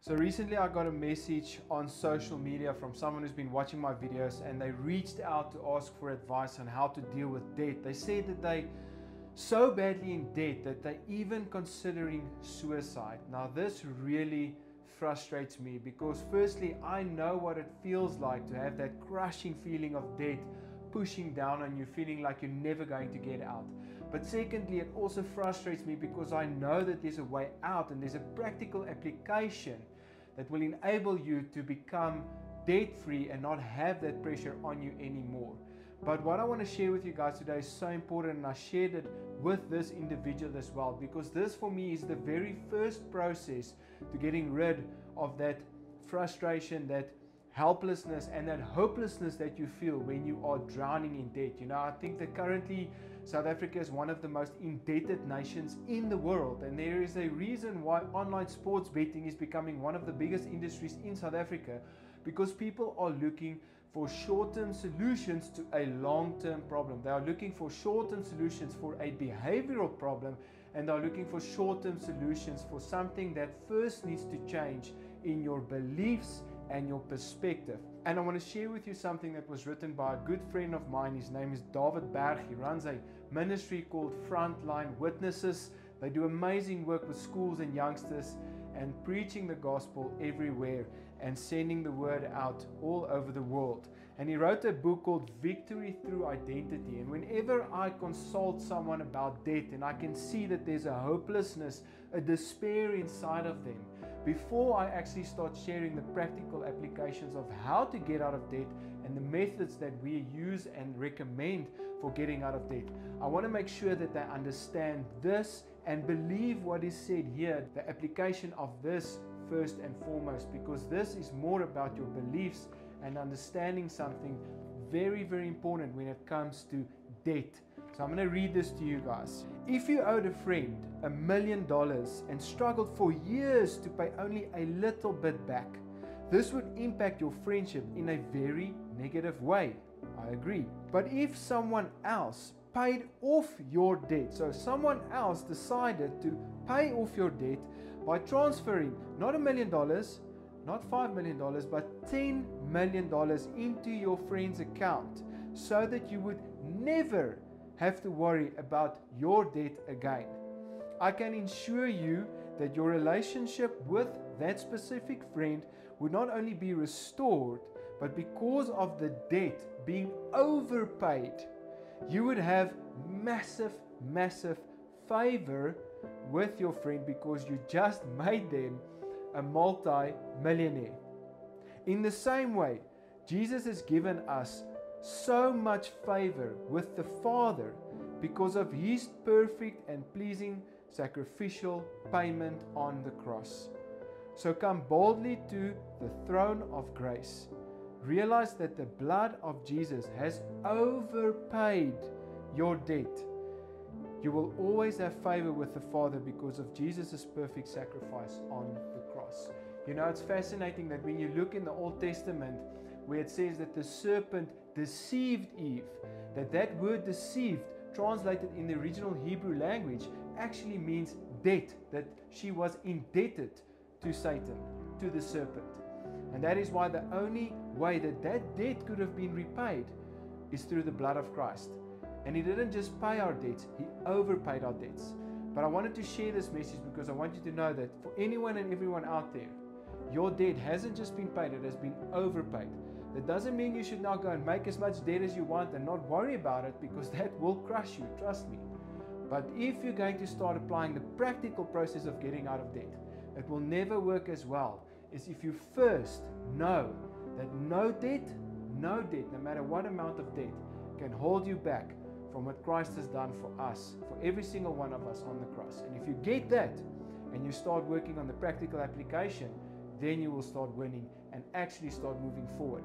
So recently I got a message on social media from someone who's been watching my videos, and they reached out to ask for advice on how to deal with debt. They said that they so badly in debt that they even considering suicide. Now this really frustrates me because firstly I know what it feels like to have that crushing feeling of debt pushing down on you, feeling like you're never going to get out. But secondly, it also frustrates me because I know that there's a way out and there's a practical application that will enable you to become debt-free and not have that pressure on you anymore. But what I want to share with you guys today is so important, and I shared it with this individual as well, because this for me is the very first process to getting rid of that frustration, that helplessness and that hopelessness that you feel when you are drowning in debt. You know, I think that currently South Africa is one of the most indebted nations in the world, and there is a reason why online sports betting is becoming one of the biggest industries in South Africa, because people are looking for short-term solutions to a long-term problem. They are looking for short-term solutions for a behavioral problem, and they are looking for short-term solutions for something that first needs to change in your beliefs and your perspective. And I want to share with you something that was written by a good friend of mine. His name is David Berg. He runs a ministry called Frontline Witnesses. They do amazing work with schools and youngsters and preaching the gospel everywhere and sending the word out all over the world. And he wrote a book called Victory Through Identity. And whenever I consult someone about debt and I can see that there's a hopelessness, a despair inside of them, before I actually start sharing the practical applications of how to get out of debt and the methods that we use and recommend for getting out of debt, I want to make sure that they understand this and believe what is said here, the application of this first and foremost, because this is more about your beliefs and understanding something very, very important when it comes to debt. So I'm going to read this to you guys. If you owed a friend $1 million and struggled for years to pay only a little bit back, this would impact your friendship in a very negative way. I agree. But if someone else paid off your debt, so someone else decided to pay off your debt by transferring not $1 million, not $5 million, but $10 million into your friend's account, so that you would never have to worry about your debt again, I can assure you that your relationship with that specific friend would not only be restored, but because of the debt being overpaid, you would have massive favor with your friend because you just made them a multi-millionaire. In the same way, Jesus has given us so much favor with the Father because of His perfect and pleasing sacrificial payment on the cross. So come boldly to the throne of grace. Realize that the blood of Jesus has overpaid your debt. You will always have favor with the Father because of Jesus' perfect sacrifice on the cross. You know, it's fascinating that when you look in the Old Testament where it says that the serpent deceived Eve, that word deceived, translated in the original Hebrew language, actually means debt, that she was indebted to Satan, to the serpent. And that is why the only way that that debt could have been repaid is through the blood of Christ. And He didn't just pay our debts, He overpaid our debts. But I wanted to share this message because I want you to know that for anyone and everyone out there, your debt hasn't just been paid, it has been overpaid. That doesn't mean you should now go and make as much debt as you want and not worry about it, because that will crush you, trust me. But if you're going to start applying the practical process of getting out of debt, it will never work as well as if you first know that no debt, no matter what amount of debt, can hold you back from what Christ has done for us, for every single one of us on the cross. And if you get that and you start working on the practical application, then you will start winning and actually start moving forward.